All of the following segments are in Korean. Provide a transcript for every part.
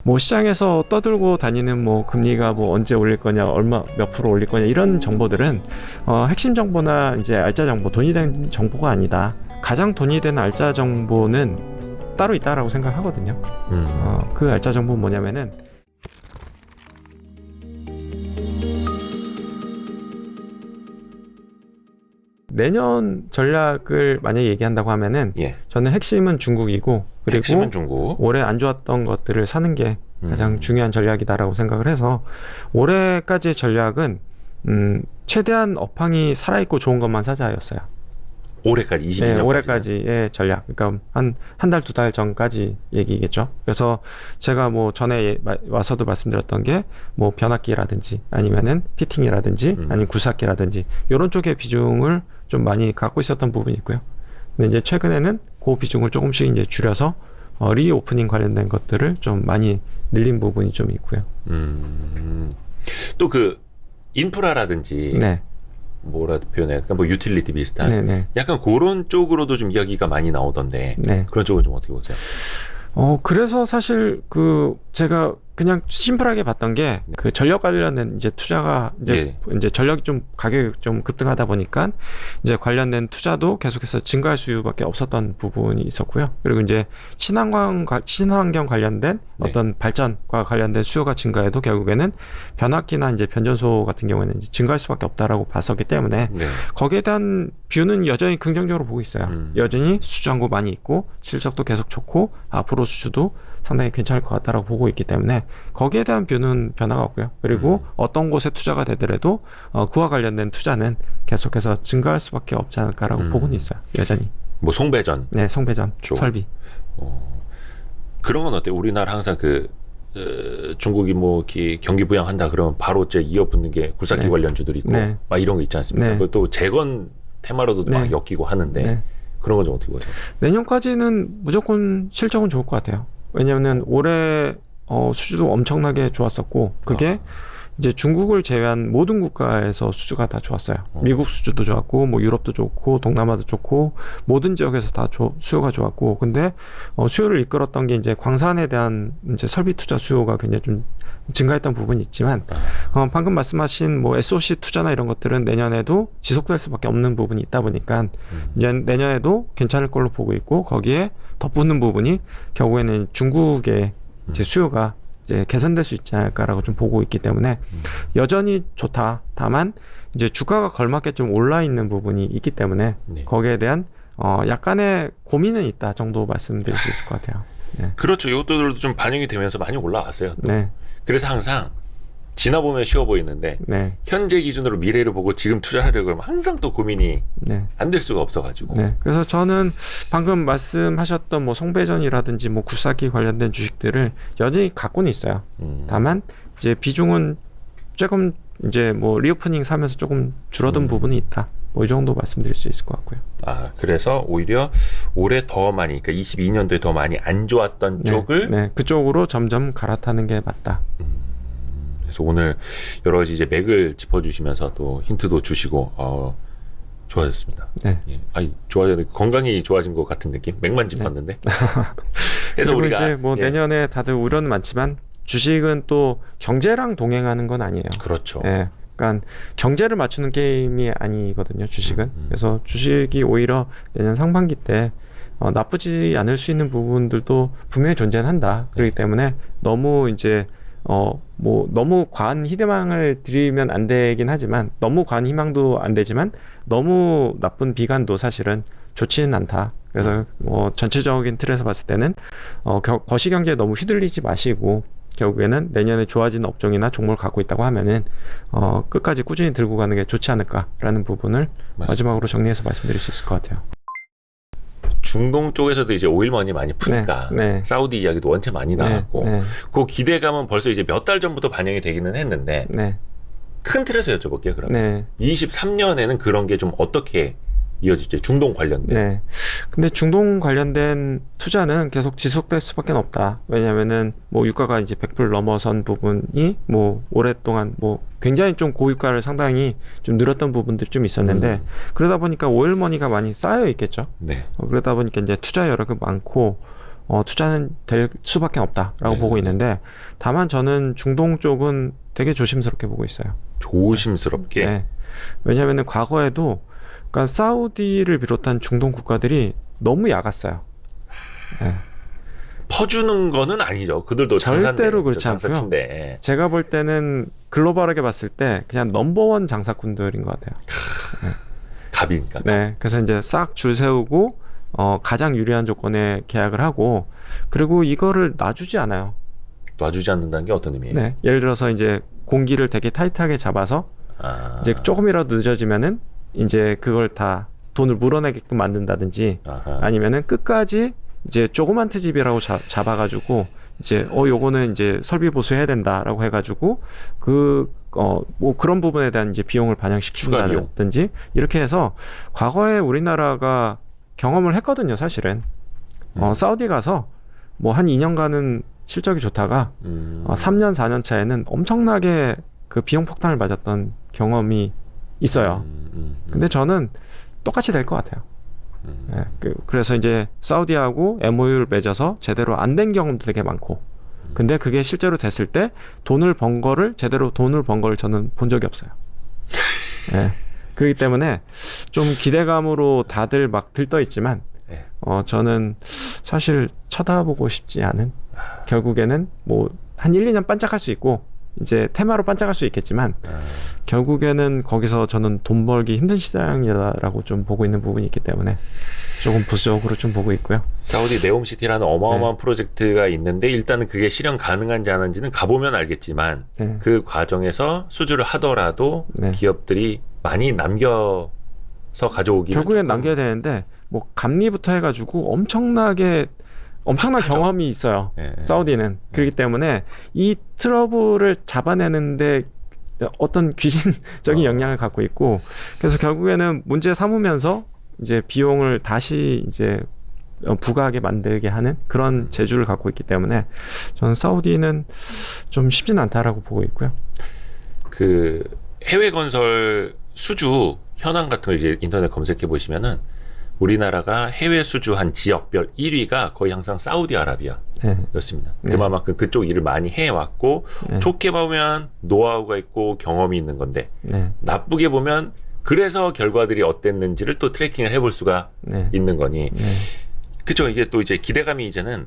뭐 시장에서 떠들고 다니는 뭐 금리가 뭐 언제 올릴 거냐, 얼마 몇 프로 올릴 거냐 이런 정보들은 핵심 정보나 이제 알짜 정보, 돈이 된 정보가 아니다. 가장 돈이 되는 알짜 정보는 따로 있다라고 생각하거든요. 그 알짜 정보는 뭐냐면은 내년 전략을 만약에 얘기한다고 하면은 예. 저는 핵심은 중국이고 그리고 핵심은 중국. 올해 안 좋았던 것들을 사는 게 가장 중요한 전략이다라고 생각을 해서 올해까지의 전략은 최대한 업황이 살아있고 좋은 것만 사자였어요. 올해까지 22년까지. 네, 올해까지의 전략. 그러니까 한 달, 2달 전까지 얘기겠죠. 그래서 제가 뭐 전에 와서도 말씀드렸던 게 뭐 변압기라든지 아니면은 피팅이라든지 아니면 굴삭기라든지 이런 쪽의 비중을 좀 많이 갖고 있었던 부분이 있고요. 근데 이제 최근에는 그 비중을 조금씩 이제 줄여서 리오프닝 관련된 것들을 좀 많이 늘린 부분이 좀 있고요. 또 그 인프라라든지 네. 뭐라 표현할까? 뭐 유틸리티 비슷한 네네. 약간 그런 쪽으로도 좀 이야기가 많이 나오던데 네. 그런 쪽은 좀 어떻게 보세요? 그래서 사실 제가 그냥 심플하게 봤던 게 그 전력 관련된 이제 투자가 이제 전력이 좀 가격이 좀 급등하다 보니까 이제 관련된 투자도 계속해서 증가할 수밖에 없었던 부분이 있었고요. 그리고 이제 친환경 관련된 어떤 발전과 관련된 수요가 증가해도 결국에는 변압기나 이제 변전소 같은 경우에는 이제 증가할 수밖에 없다라고 봤었기 때문에 거기에 대한 뷰는 여전히 긍정적으로 보고 있어요. 여전히 수주 잔고 많이 있고 실적도 계속 좋고 앞으로 수주도 상당히 괜찮을 것 같다라고 보고 있기 때문에 거기에 대한 뷰는 변화가 없고요. 그리고 어떤 곳에 투자가 되더라도 그와 관련된 투자는 계속해서 증가할 수밖에 없지 않을까라고 보고는 있어요. 여전히. 뭐 송배전. 네, 송배전, 설비. 그런 건 어때요? 우리나라 항상 중국이 뭐 경기 부양한다 그러면 바로 이제 이어붙는 게 굴삭기 관련주들이 있고 막 이런 거 있지 않습니까? 그것도 재건 테마로도 막 엮이고 하는데 그런 건 좀 어떻게 보세요? 내년까지는 무조건 실적은 좋을 것 같아요. 왜냐하면 올해 수주도 엄청나게 좋았었고 그게 이제 중국을 제외한 모든 국가에서 수주가 다 좋았어요. 미국 수주도 좋았고 뭐 유럽도 좋고 동남아도 좋고 모든 지역에서 다 수요가 좋았고 근데 수요를 이끌었던 게 이제 광산에 대한 이제 설비 투자 수요가 굉장히 좀 증가했던 부분이 있지만 방금 말씀하신 뭐 SOC 투자나 이런 것들은 내년에도 지속될 수밖에 없는 부분이 있다 보니까 내년에도 괜찮을 걸로 보고 있고 거기에 덧붙는 부분이 결국에는 중국의 이제 수요가 이제 개선될 수 있지 않을까라고 좀 보고 있기 때문에 여전히 좋다. 다만 이제 주가가 걸맞게 좀 올라 있는 부분이 있기 때문에 거기에 대한 약간의 고민은 있다 정도 말씀드릴 수 있을 것 같아요. 네. 그렇죠. 이것들도 좀 반영이 되면서 많이 올라왔어요. 또. 네. 그래서 항상 지나보면 쉬워 보이는데 현재 기준으로 미래를 보고 지금 투자하려고 하면 항상 또 고민이 안 될 수가 없어가지고. 그래서 저는 방금 말씀하셨던 뭐 송배전이라든지 뭐 굴삭기 관련된 주식들을 여전히 갖고는 있어요. 다만 이제 비중은 조금 이제 뭐 리오프닝 사면서 조금 줄어든 부분이 있다. 뭐 이 정도 말씀드릴 수 있을 것 같고요. 그래서 오히려 올해 더 많이, 그러니까 22년도에 더 많이 안 좋았던 쪽을 그쪽으로 점점 갈아타는 게 맞다. 그래서 오늘 여러 가지 이제 맥을 짚어주시면서 또 힌트도 주시고 좋아졌습니다. 예. 건강이 좋아진 것 같은 느낌. 맥만 짚었는데. 그래서 우리가 이제 뭐 내년에 다들 우려는 많지만 주식은 또 경제랑 동행하는 건 아니에요. 그렇죠. 그러니까 경제를 맞추는 게임이 아니거든요. 주식은. 그래서 주식이 오히려 내년 상반기 때 나쁘지 않을 수 있는 부분들도 분명히 존재는 한다. 그렇기 때문에 너무 이제 뭐 너무 과한 희망을 드리면 안 되긴 하지만 너무 과한 희망도 안 되지만 너무 나쁜 비관도 사실은 좋지는 않다. 그래서 전체적인 틀에서 봤을 때는 거시경제에 너무 휘둘리지 마시고 결국에는 내년에 좋아지는 업종이나 종목을 갖고 있다고 하면은 끝까지 꾸준히 들고 가는 게 좋지 않을까라는 부분을 마지막으로 정리해서 말씀드릴 수 있을 것 같아요. 중동 쪽에서도 이제 오일머니 많이 푸니까 사우디 이야기도 원체 많이 나왔고 그 기대감은 벌써 이제 몇 달 전부터 반영이 되기는 했는데 큰 틀에서 여쭤볼게요. 그럼 23년에는 그런 게 좀 어떻게 이어질지 중동 관련된. 근데 중동 관련된 투자는 계속 지속될 수밖에 없다. 왜냐면은 뭐 유가가 이제 100불 넘어선 부분이 뭐 오랫동안 뭐 굉장히 좀 고유가를 상당히 좀 늘었던 부분들이 좀 있었는데 그러다 보니까 오일머니가 많이 쌓여 있겠죠. 그러다 보니까 이제 투자 여력이 많고 투자는 될 수밖에 없다라고 네. 보고 있는데 다만 저는 중동 쪽은 되게 조심스럽게 보고 있어요. 조심스럽게. 네. 왜냐하면 과거에도 그러니까 사우디를 비롯한 중동 국가들이 너무 약았어요. 네. 퍼주는 거는 아니죠. 그들도 절대로 그렇지 않고요. 장사친데. 제가 볼 때는 글로벌하게 봤을 때 그냥 넘버원 장사꾼들인 것 같아요. 갑이니까. 네, 그래서 이제 싹 줄 세우고 가장 유리한 조건에 계약을 하고 그리고 이거를 놔주지 않아요. 놔주지 않는다는 게 어떤 의미예요? 네, 예를 들어서 이제 공기를 되게 타이트하게 잡아서 이제 조금이라도 늦어지면은 이제 그걸 다 돈을 물어내게끔 만든다든지 아니면은 끝까지 이제 조그만 트집이라고 잡아가지고 이제 요거는 이제 설비 보수해야 된다라고 해가지고 뭐 그런 부분에 대한 이제 비용을 반영시킨다든지 이렇게 해서 과거에 우리나라가 경험을 했거든요, 사실은. 사우디 가서 뭐 한 2년간은 실적이 좋다가 3년 4년 차에는 엄청나게 그 비용 폭탄을 맞았던 경험이 있어요. 근데 저는 똑같이 될 것 같아요. 네, 그래서 이제 사우디하고 MOU를 맺어서 제대로 안 된 경험도 되게 많고 근데 그게 실제로 됐을 때 제대로 돈을 번 걸 저는 본 적이 없어요. 네, 그렇기 때문에 좀 기대감으로 다들 막 들떠 있지만 저는 사실 쳐다보고 싶지 않은 결국에는 뭐 한 1, 2년 반짝할 수 있고 이제 테마로 반짝할 수 있겠지만 결국에는 거기서 저는 돈 벌기 힘든 시장이라고 좀 보고 있는 부분이 있기 때문에 조금 보수적으로 좀 보고 있고요. 사우디 네옴시티라는 어마어마한 프로젝트가 있는데 일단은 그게 실현 가능한지 안 하는지는 가보면 알겠지만 그 과정에서 수주를 하더라도 기업들이 많이 남겨서 가져오기는 결국엔 남겨야 되는데 뭐 감리부터 해가지고 엄청난 경험이 있어요. 사우디는. 그렇기 때문에 이 트러블을 잡아내는데 어떤 귀신적인 영향을 갖고 있고 그래서 결국에는 문제 삼으면서 이제 비용을 다시 이제 부과하게 만들게 하는 그런 재주를 갖고 있기 때문에 저는 사우디는 좀 쉽진 않다라고 보고 있고요. 그 해외 건설 수주 현황 같은 거 이제 인터넷 검색해 보시면은 우리나라가 해외 수주한 지역별 1위가 거의 항상 사우디아라비아였습니다. 그만큼 그쪽 일을 많이 해왔고 좋게 보면 노하우가 있고 경험이 있는 건데 나쁘게 보면 그래서 결과들이 어땠는지를 또 트래킹을 해볼 수가 있는 거니 그쵸. 이게 또 이제 기대감이 이제는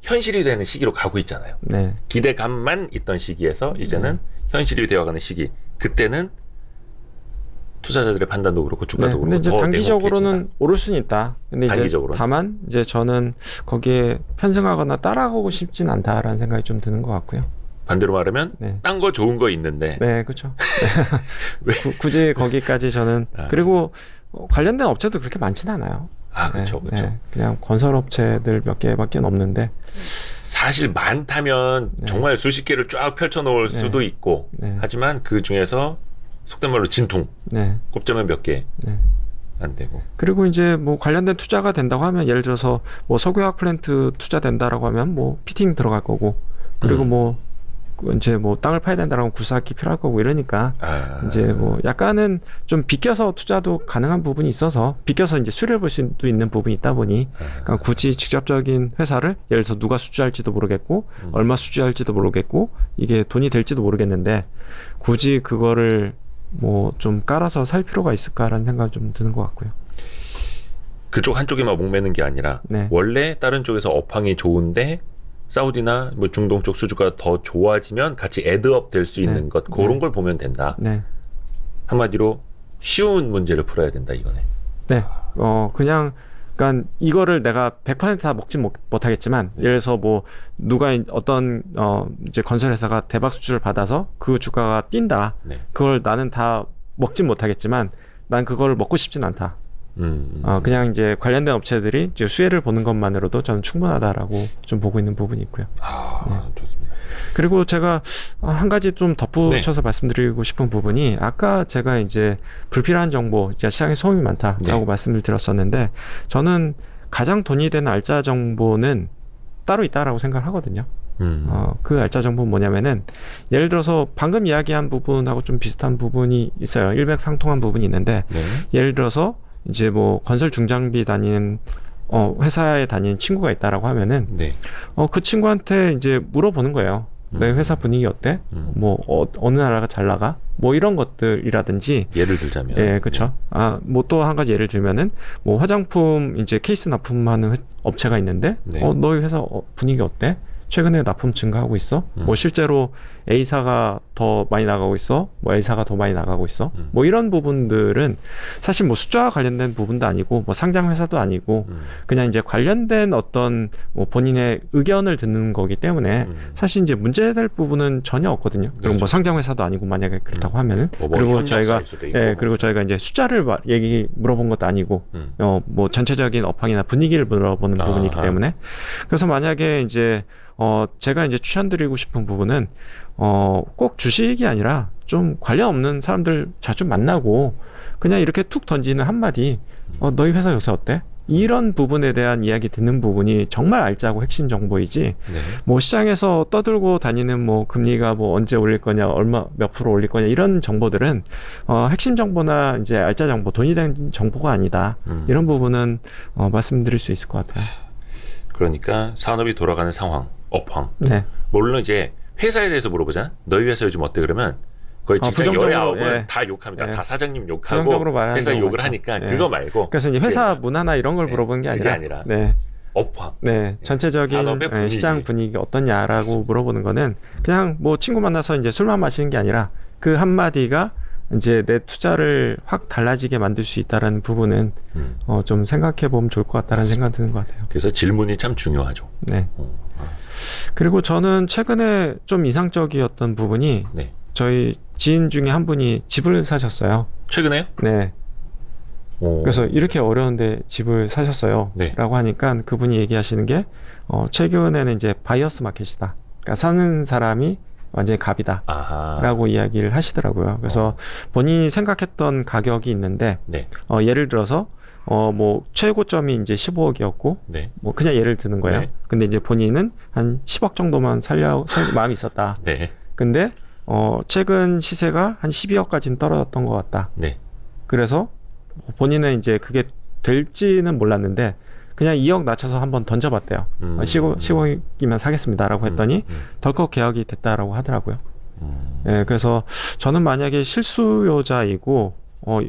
현실이 되는 시기로 가고 있잖아요. 기대감만 있던 시기에서 이제는 현실이 되어가는 시기. 그때는 투자자들의 판단도 그렇고 주가도 근데 그렇고 이제 단기적으로는 오를 수는 있다. 근데 이제 다만 이제 저는 거기에 편승하거나 따라가고 싶진 않다라는 생각이 좀 드는 것 같고요. 반대로 말하면 딴 거 좋은 거 있는데. 네, 그렇죠. 굳이 거기까지 저는 그리고 관련된 업체도 그렇게 많지는 않아요. 그렇죠, 그렇죠. 그냥 건설 업체들 몇 개밖에 없는데. 사실 많다면 정말 수십 개를 쫙 펼쳐놓을 수도 있고 하지만 그 중에서 속된 말로 진통. 꼽자면 몇 개. 안 되고. 그리고 이제 뭐 관련된 투자가 된다고 하면 예를 들어서 뭐 석유화학 플랜트 투자된다라고 하면 뭐 피팅 들어갈 거고 그리고 뭐 이제 뭐 땅을 파야 된다라고 하면 구사학기 필요할 거고 이러니까 이제 뭐 약간은 좀 비껴서 투자도 가능한 부분이 있어서 비껴서 이제 수리해 볼 수도 있는 부분이 있다 보니 그러니까 굳이 직접적인 회사를 예를 들어서 누가 수주할지도 모르겠고 얼마 수주할지도 모르겠고 이게 돈이 될지도 모르겠는데 굳이 그거를 뭐 좀 깔아서 살 필요가 있을까라는 생각이 좀 드는 것 같고요. 그쪽 한쪽에만 목매는 게 아니라 원래 다른 쪽에서 업황이 좋은데 사우디나 뭐 중동 쪽 수주가 더 좋아지면 같이 애드업 될 수 있는 것 그런 걸 보면 된다. 한마디로 쉬운 문제를 풀어야 된다 이거네. 그냥 그러니까 이거를 내가 100% 다 먹진 못하겠지만 예를 들어서 뭐 누가 어떤 이제 건설회사가 대박 수주를 받아서 그 주가가 뛴다. 그걸 나는 다 먹진 못하겠지만 난 그걸 먹고 싶진 않다. 그냥 이제 관련된 업체들이 이제 수혜를 보는 것만으로도 저는 충분하다라고 좀 보고 있는 부분이 있고요. 좋습니다. 그리고 제가 한 가지 좀 덧붙여서 말씀드리고 싶은 부분이 아까 제가 이제 불필요한 정보, 이제 시장에 소음이 많다라고 말씀을 드렸었는데 저는 가장 돈이 되는 알짜 정보는 따로 있다라고 생각을 하거든요. 그 알짜 정보는 뭐냐면은 예를 들어서 방금 이야기한 부분하고 좀 비슷한 부분이 있어요. 일맥상통한 부분이 있는데 예를 들어서 이제 뭐 건설 중장비 다니는 회사에 다니는 친구가 있다라고 하면은 네. 그 친구한테 이제 물어보는 거예요. 내 회사 분위기 어때? 뭐 어느 나라가 잘 나가? 뭐 이런 것들이라든지 예를 들자면 예, 그렇죠. 네. 뭐 또 한 가지 예를 들면은 뭐 화장품 이제 케이스 납품하는 업체가 있는데 네. 너희 회사 분위기 어때? 최근에 납품 증가하고 있어? 뭐 실제로 A사가 더 많이 나가고 있어? 뭐 A사가 더 많이 나가고 있어? 뭐 이런 부분들은 사실 뭐 숫자와 관련된 부분도 아니고 뭐 상장 회사도 아니고 그냥 이제 관련된 어떤 뭐 본인의 의견을 듣는 거기 때문에 사실 이제 문제될 부분은 전혀 없거든요. 그리고 그렇죠. 뭐 상장 회사도 아니고 만약에 그렇다고 하면은 그리고 저희가 그리고 저희가 이제 숫자를 물어본 것도 아니고 뭐 전체적인 업황이나 분위기를 물어보는 부분이 있기 때문에 그래서 만약에 이제 제가 이제 추천드리고 싶은 부분은 꼭 주식이 아니라 좀 관련 없는 사람들 자주 만나고 그냥 이렇게 툭 던지는 한마디 너희 회사 요새 어때? 이런 부분에 대한 이야기 듣는 부분이 정말 알짜고 핵심 정보이지 네. 뭐 시장에서 떠들고 다니는 뭐 금리가 뭐 언제 올릴 거냐 얼마 몇 프로 올릴 거냐 이런 정보들은 핵심 정보나 이제 알짜 정보 돈이 된 정보가 아니다. 이런 부분은 말씀드릴 수 있을 것 같아요. 그러니까 산업이 돌아가는 상황, 업황. 네. 물론 이제 회사에 대해서 물어보잖아. 너희 회사 요즘 어때 그러면 거의 직장 열의 아홉은 다 욕합니다. 다 사장님 욕하고 회사 욕을 하니까 그거 말고. 그래서 이제 회사 문화나 이런 걸 물어보는 게 아니라 업황. 전체적인 분위기. 시장 분위기 어떠냐라고 맞습니다. 물어보는 거는 그냥 뭐 친구 만나서 이제 술만 마시는 게 아니라 그 한마디가 이제 내 투자를 확 달라지게 만들 수 있다라는 부분은 좀 생각해 보면 좋을 것 같다는 생각 드는 것 같아요. 그래서 질문이 참 중요하죠. 네. 그리고 저는 최근에 좀 이상적이었던 부분이 저희 지인 중에 한 분이 집을 사셨어요. 최근에요? 네. 그래서 이렇게 어려운데 집을 사셨어요. 라고 하니까 그분이 얘기하시는 게 최근에는 이제 바이어스 마켓이다. 그러니까 사는 사람이 완전히 갑이다. 라고 이야기를 하시더라고요. 그래서 본인이 생각했던 가격이 있는데 예를 들어서 뭐 최고점이 이제 15억이었고 뭐 그냥 예를 드는 거예요. 근데 이제 본인은 한 10억 정도만 살 마음이 있었다. 근데 최근 시세가 한 12억까지는 떨어졌던 것 같다. 그래서 본인은 이제 그게 될지는 몰랐는데 그냥 2억 낮춰서 한번 던져봤대요. 15억이면 사겠습니다라고 했더니 덜컥 계약이 됐다라고 하더라고요. 예, 그래서 저는 만약에 실수요자이고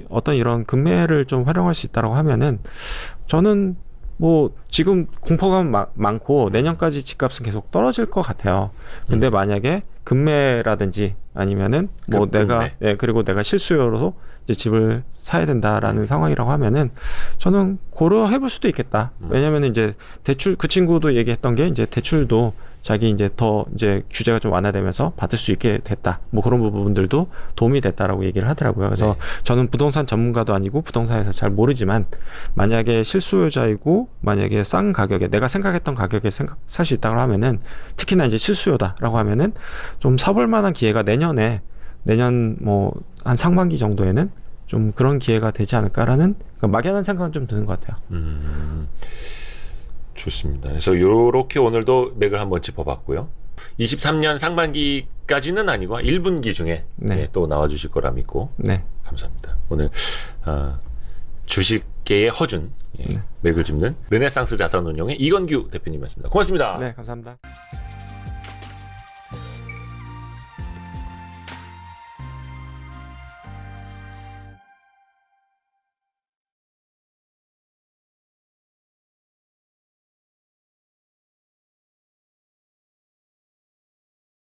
어떤 이런 금매를 좀 활용할 수 있다라고 하면은 저는 뭐 지금 공포감 많고 내년까지 집값은 계속 떨어질 것 같아요. 근데 만약에 금매라든지 아니면은 뭐 그리고 내가 실수요로 이제 집을 사야 된다라는 상황이라고 하면은 저는 고려해볼 수도 있겠다. 왜냐면은 이제 대출 그 친구도 얘기했던 게 이제 대출도 자기 이제 더 이제 규제가 좀 완화되면서 받을 수 있게 됐다. 뭐 그런 부분들도 도움이 됐다라고 얘기를 하더라고요. 그래서 저는 부동산 전문가도 아니고 부동산에서 잘 모르지만 만약에 실수요자이고 만약에 싼 가격에 내가 생각했던 가격에 살 수 있다고 하면은 특히나 이제 실수요다라고 하면은 좀 사볼 만한 기회가 내년 뭐 한 상반기 정도에는 좀 그런 기회가 되지 않을까라는 막연한 생각은 좀 드는 것 같아요. 좋습니다. 그래서 이렇게 오늘도 맥을 한번 짚어봤고요. 23년 상반기까지는 아니고 1분기 중에 또 나와주실 거라 믿고 감사합니다. 오늘 주식계의 허준 맥을 짚는 르네상스 자산운용의 이건규 대표님이었습니다. 고맙습니다. 네, 감사합니다.